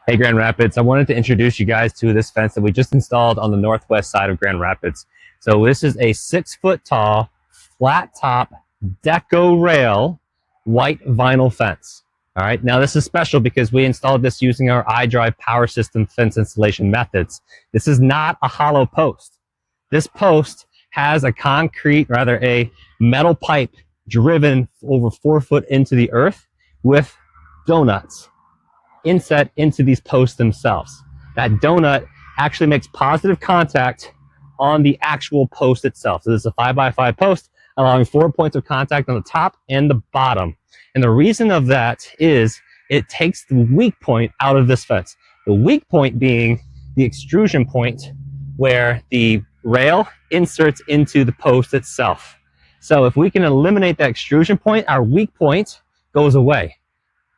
Hey Grand Rapids, I wanted to introduce you guys to this fence that we just installed on the northwest side of Grand Rapids. So this is a 6-foot tall, flat top, deco rail, white vinyl fence. All right, now this is special because we installed this using our iDrive power system fence installation methods. This is not a hollow post. This post has a metal pipe driven over 4 foot into the earth with donuts inset into these posts themselves. That donut actually makes positive contact on the actual post itself. So this is a 5x5 post, allowing 4 points of contact on the top and the bottom. And the reason of that is it takes the weak point out of this fence. The weak point being the extrusion point where the rail inserts into the post itself. So if we can eliminate that extrusion point, our weak point goes away.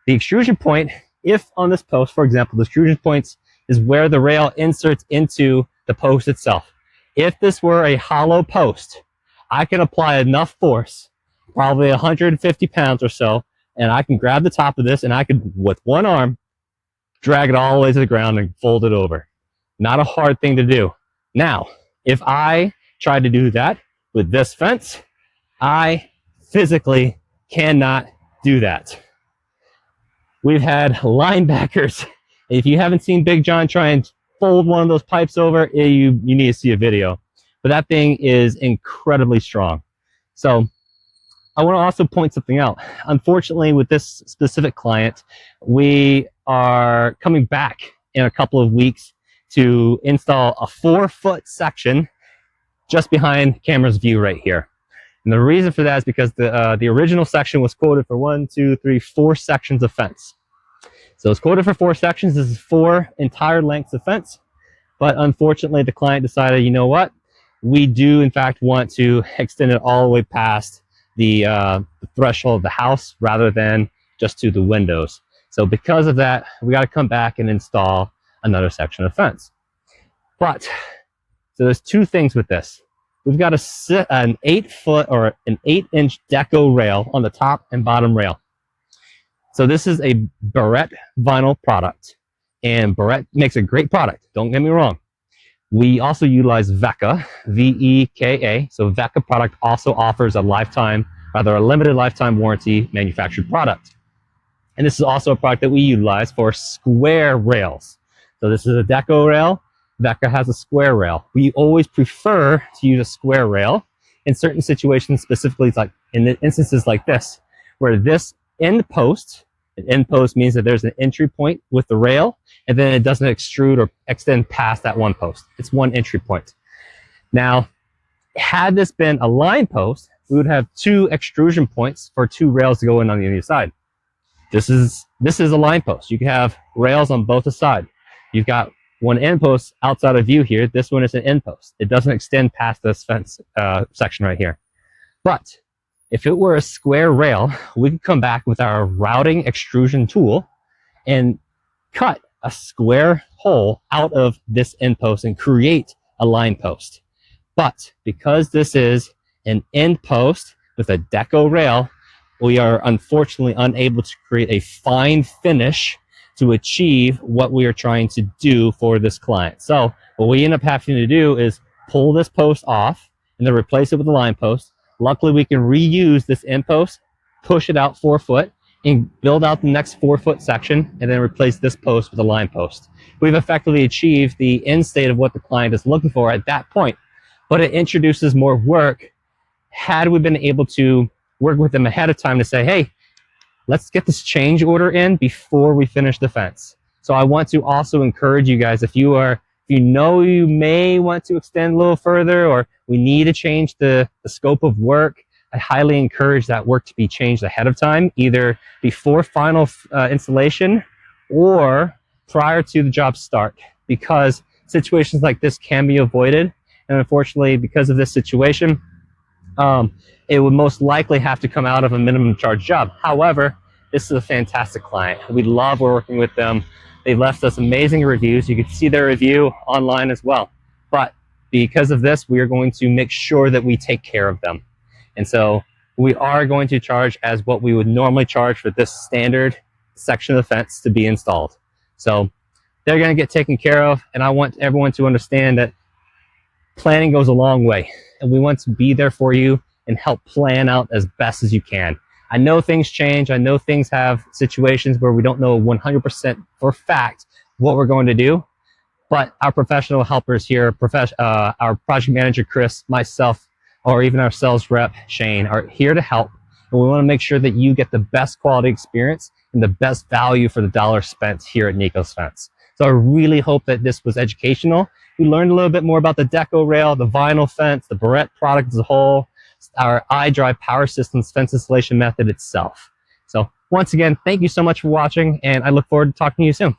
The extrusion point, if on this post, for example, the extrusion points is where the rail inserts into the post itself. If this were a hollow post, I can apply enough force, probably 150 pounds or so, and I can grab the top of this and I can, with one arm, drag it all the way to the ground and fold it over. Not a hard thing to do. Now, if I try to do that with this fence, I physically cannot do that. We've had linebackers. If you haven't seen Big John try and fold one of those pipes over, you need to see a video. But that thing is incredibly strong. So I want to also point something out. Unfortunately, with this specific client, we are coming back in a couple of weeks to install a 4-foot section just behind camera's view right here. And the reason for that is because the original section was quoted for 4 sections of fence. So it's quoted for 4 sections. This is 4 entire lengths of fence. But unfortunately, the client decided, you know what? We do, in fact, want to extend it all the way past the threshold of the house rather than just to the windows. So because of that, we got to come back and install another section of fence. But, so there's 2 things with this. We've got an 8-foot or an 8-inch deco rail on the top and bottom rail. So this is a Barrett vinyl product, and Barrett makes a great product. Don't get me wrong. We also utilize VECA, V-E-K-A. So VECA product also offers a limited lifetime warranty manufactured product. And this is also a product that we utilize for square rails. So this is a deco rail. VECA has a square rail. We always prefer to use a square rail in certain situations, specifically like in instances like this, where this end post, an end post means that there's an entry point with the rail, and then it doesn't extrude or extend past that one post. It's one entry point. Now, had this been a line post, we would have 2 extrusion points for 2 rails to go in on the other side. This is a line post. You can have rails on both sides. You've got one end post outside of view here. This one is an end post. It doesn't extend past this fence section right here. But if it were a square rail, we could come back with our routing extrusion tool and cut a square hole out of this end post and create a line post. But because this is an end post with a deco rail, we are unfortunately unable to create a fine finish to achieve what we are trying to do for this client. So what we end up having to do is pull this post off and then replace it with a line post. Luckily, we can reuse this end post, push it out 4 foot, and build out the next 4-foot section, and then replace this post with a line post. We've effectively achieved the end state of what the client is looking for at that point, but it introduces more work. Had we been able to work with them ahead of time to say, hey, let's get this change order in before we finish the fence. So I want to also encourage you guys, if you know you may want to extend a little further, or we need to change the scope of work, I highly encourage that work to be changed ahead of time, either before final installation or prior to the job start, because situations like this can be avoided. And unfortunately, because of this situation, it would most likely have to come out of a minimum charge job. However, this is a fantastic client. We love working with them. They left us amazing reviews. You can see their review online as well. But because of this, we are going to make sure that we take care of them. And so we are going to charge as what we would normally charge for this standard section of the fence to be installed. So they're going to get taken care of. And I want everyone to understand that planning goes a long way, and we want to be there for you and help plan out as best as you can. I know things change. I know things have situations where we don't know 100% for fact what we're going to do, but our professional helpers here, our project manager, Chris, myself, or even our sales rep, Shane, are here to help. And we want to make sure that you get the best quality experience and the best value for the dollar spent here at Neiko's Fence. So I really hope that this was educational. We learned a little bit more about the deco rail, the vinyl fence, the Barrette product as a whole, our iDrive Power Systems fence installation method itself. So once again, thank you so much for watching, and I look forward to talking to you soon.